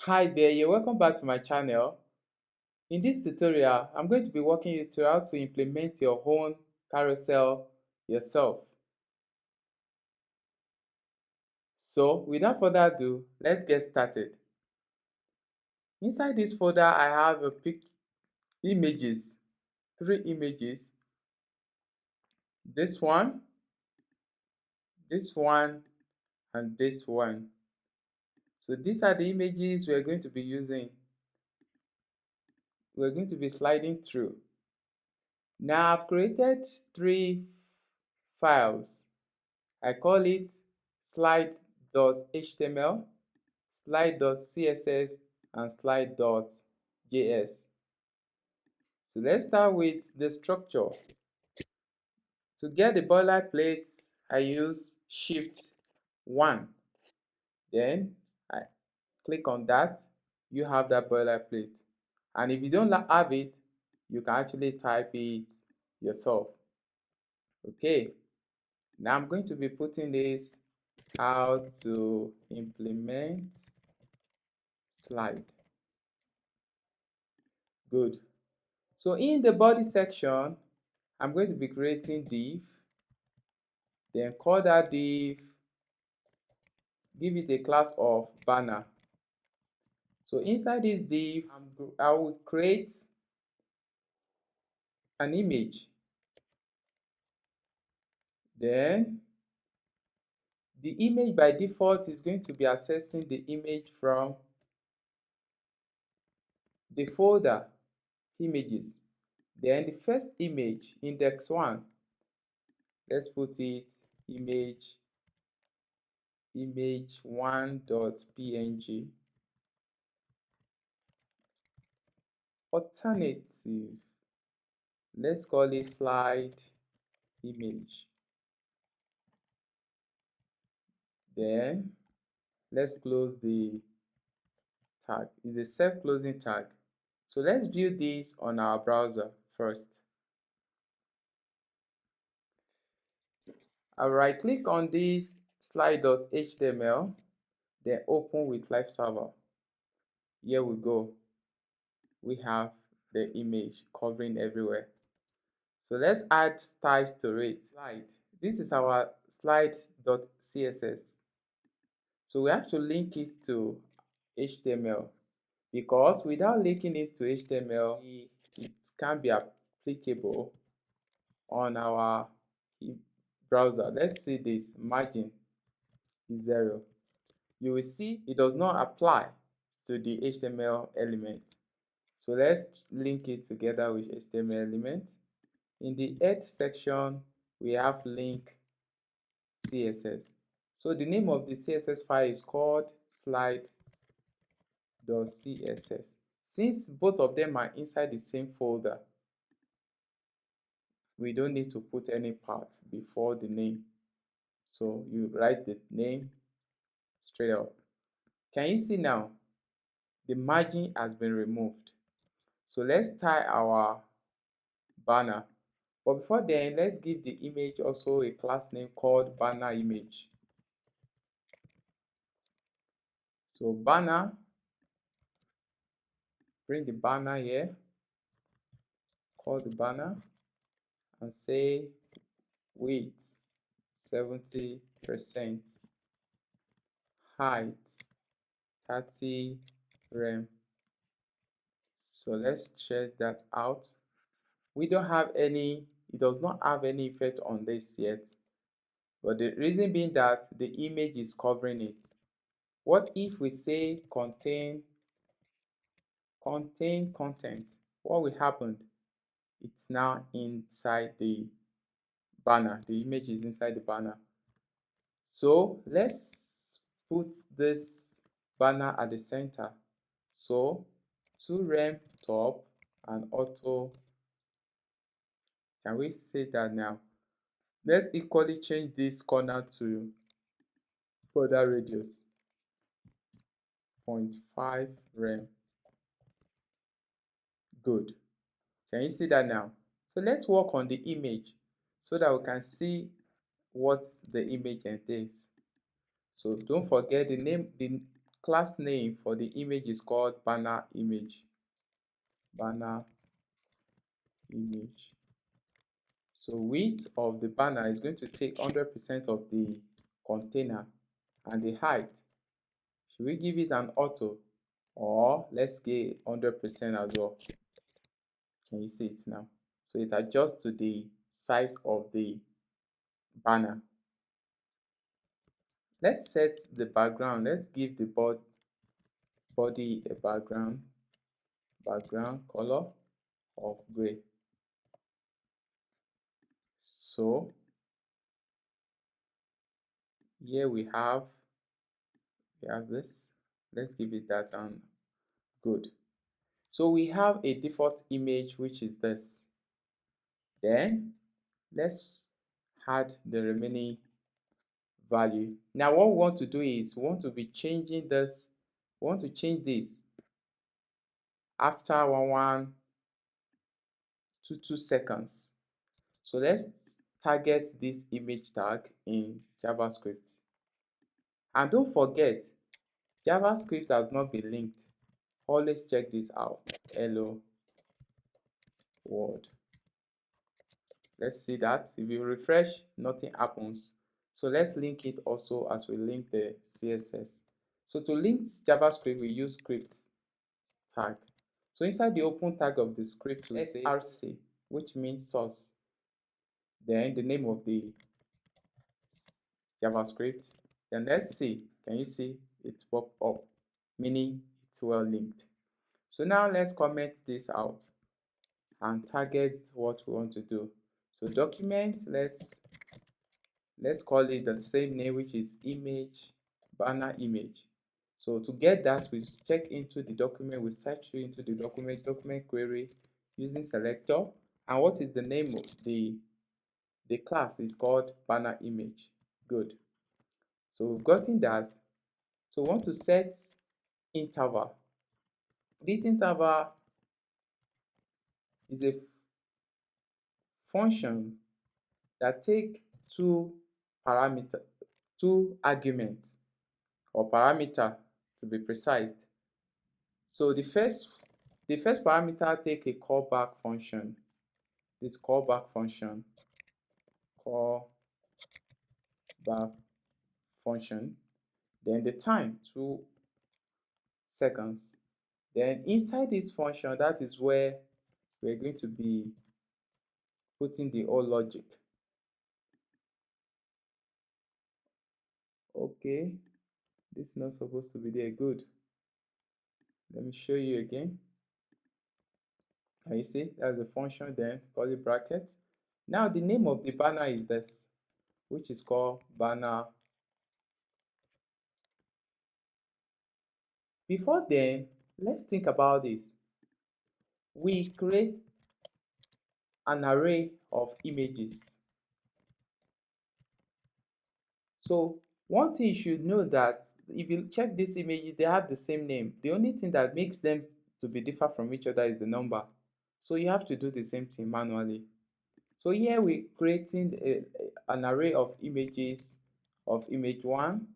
Hi there, you're welcome back to my channel. In this tutorial, I'm going to be walking you through how to implement your own carousel yourself. So, without further ado, let's get started. Inside this folder, I have a images, 3 images. This one, and this one. So these are the images we're going to be using. We're going to be sliding through. Now I've created 3 files. I call it slide.html, slide.css, and slide.js. So let's start with the structure. To get the boilerplate, I use Shift 1. Then I click on that. You have that boilerplate. And if you don't have it, you can actually type it yourself. Okay. Now I'm going to be putting this how to implement slide. Good. So in the body section, I'm going to be creating div, then call that div, give it a class of banner. So inside this div, I will create an image. Then the image by default is going to be accessing the image from the folder images. Then the first image, index 1, let's put it image1.png. Alternative, let's call it slide image. Then let's close the tag. It's a self-closing tag. So let's view this on our browser first. I'll right click on this slide.html, then open with live server. Here we go. We have the image covering everywhere. So let's add styles to it. Slide. This is our slide.css. So we have to link it to HTML, because without linking it to HTML, it can't be applicable on our browser. Let's see this margin is 0. You will see it does not apply to the HTML element. So let's link it together with HTML element. In the head section, we have link CSS. So the name of the CSS file is called slide.css. Since both of them are inside the same folder, we don't need to put any part before the name. So you write the name straight up. Can you see now? The margin has been removed. So let's tie our banner. But before then, let's give the image also a class name called banner image. So banner, bring the banner here, call the banner, and say width 70%, height 30 rem. So let's check that out. We don't have any, it does not have any effect on this yet, but the reason being that the image is covering it. What if we say contain content? What will happen? It's now inside the banner. The image is inside the banner. So let's put this banner at the center. So 2 rem top and auto. Can we say that now? Let's equally change this corner to border radius 0.5 rem. Good. Can you see that now? So let's work on the image so that we can see what the image entails. So don't forget the class name for the image is called banner image. Banner image. So width of the banner is going to take 100% of the container, and the height, should we give it an auto, or let's get 100% as well? Can you see it now? So it adjusts to the size of the banner. Let's set the background. Let's give the body a background color of gray. So here we have this. Let's give it that, and good. So we have a default image, which is this. Then let's add the remaining value. Now what we want to do is we want to be changing this. We want to change this after 1122 seconds. So let's target this image tag in JavaScript. And don't forget, JavaScript has not been linked. Always check this out. Hello world. Let's see that. If you refresh, nothing happens. So let's link it also as we link the CSS. So to link JavaScript, we use scripts tag. So inside the open tag of the script, we say RC, which means source. Then the name of the JavaScript. Then let's see. Can you see it pop up? Meaning it's well linked. So now let's comment this out and target what we want to do. So document, let's call it the same name, which is image, banner image. So to get that, we check into the document, we search into the document query using selector. And what is the name of the class is called banner image. Good. So we've gotten that. So we want to set interval. This interval is a function that take two arguments, or parameter to be precise. So the first parameter take a callback function. This callback function, then the time 2 seconds. Then inside this function, that is where we're going to be putting the whole logic. Okay, this is not supposed to be there. Good. Let me show you again. Can you see? That's the function, then curly bracket. Now the name of the banner is this, which is called banner. Before then, let's think about this. We create an array of images. So one thing you should know that if you check these images, they have the same name. The only thing that makes them to be different from each other is the number. So you have to do the same thing manually. So here we're creating an array of images of image 1,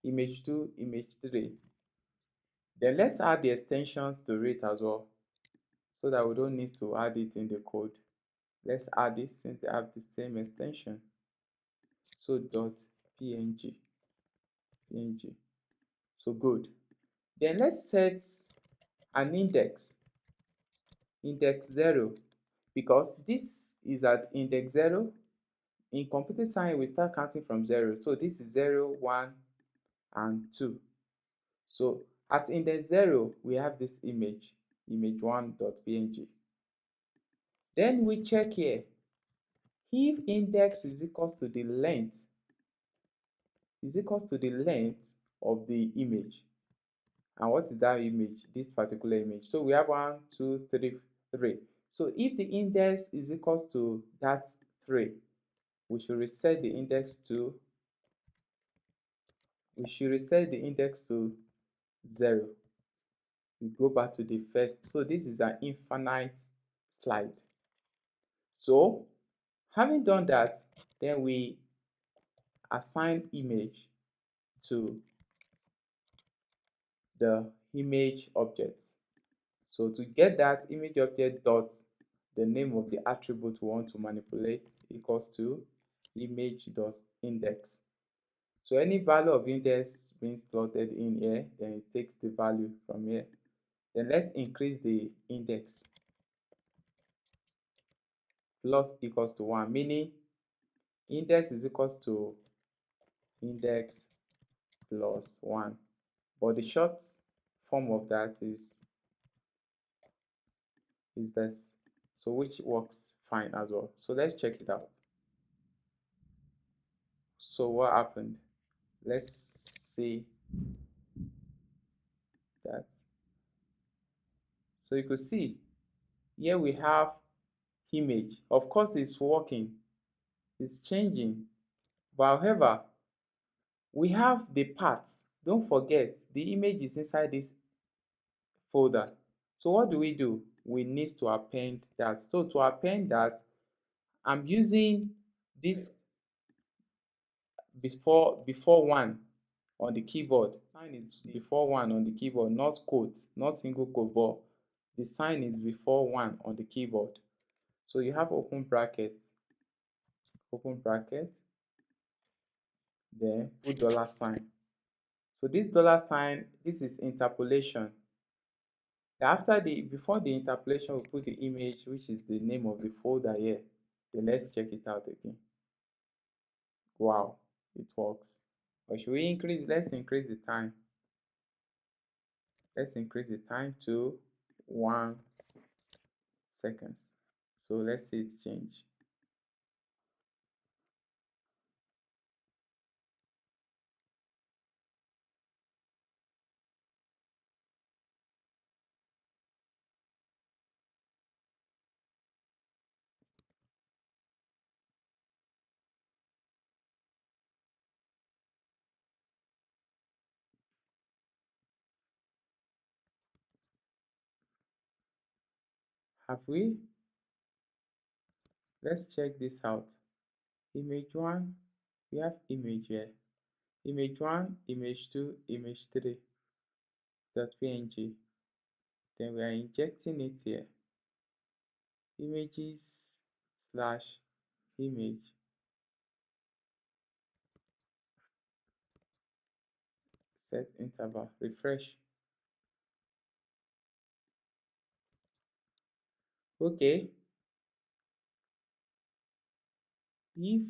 image 2, image 3. Then let's add the extensions to it as well, so that we don't need to add it in the code. Let's add this since they have the same extension. So .png. So good. Then let's set an index 0, because this is at index 0. In computer science, we start counting from 0. So this is 0, 1, and 2. So at index 0, we have this image 1.png. Then we check here. If index is equals to the length of the image. And what is that image? This particular image. So we have 1, 2, 3, 3. So if the index is equals to that 3, we should reset the index to 0. We go back to the first. So this is an infinite slide. So having done that, then we assign image to the image object. So to get that image object dot the name of the attribute we want to manipulate equals to image dot index. So any value of index being slotted in here, then it takes the value from here. Then let's increase the index plus equals to 1, meaning index is equals to index plus 1. But the short form of that is this. So which works fine as well. So let's check it out. So what happened? Let's see that. So you could see here we have image. Of course it's working, it's changing. But however, we have the path. Don't forget the image is inside this folder. So what do? We need to append that. So to append that, I'm using this before one on the keyboard. Sign is before one on the keyboard, not quote, not single quote, but the sign is before one on the keyboard. So you have open bracket, then put dollar sign. So this dollar sign, this is interpolation. Before the interpolation, we put the image, which is the name of the folder here. Then let's check it out again. Wow, it works. But should we increase? Let's increase the time. Let's increase the time to 1 second. So let's see it change. Have we? Let's check this out. Image 1, we have image here. Image 1, image 2, image 3 .png. Then we are injecting it here. Images slash image. Set interval. Refresh. Okay. If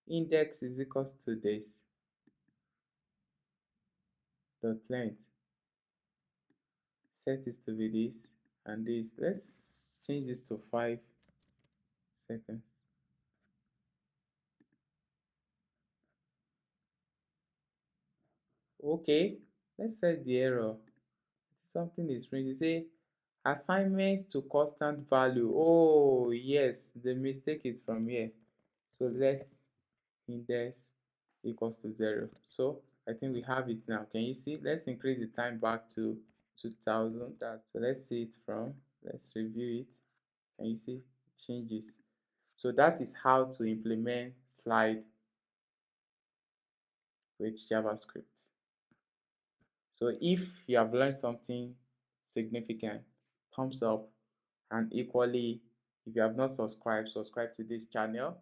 index is equals to this dot length, set this to be this and this. Let's change this to 5 seconds. Okay, let's set the error. Something is printed. Say assignments to constant value. Oh yes, the mistake is from here. So let's index equals to 0. So I think we have it now. Can you see? Let's increase the time back to 2000. So let's see it from, let's review it. Can you see? It changes. So that is how to implement slide with JavaScript. So if you have learned something significant, thumbs up, and equally, if you have not subscribed, subscribe to this channel.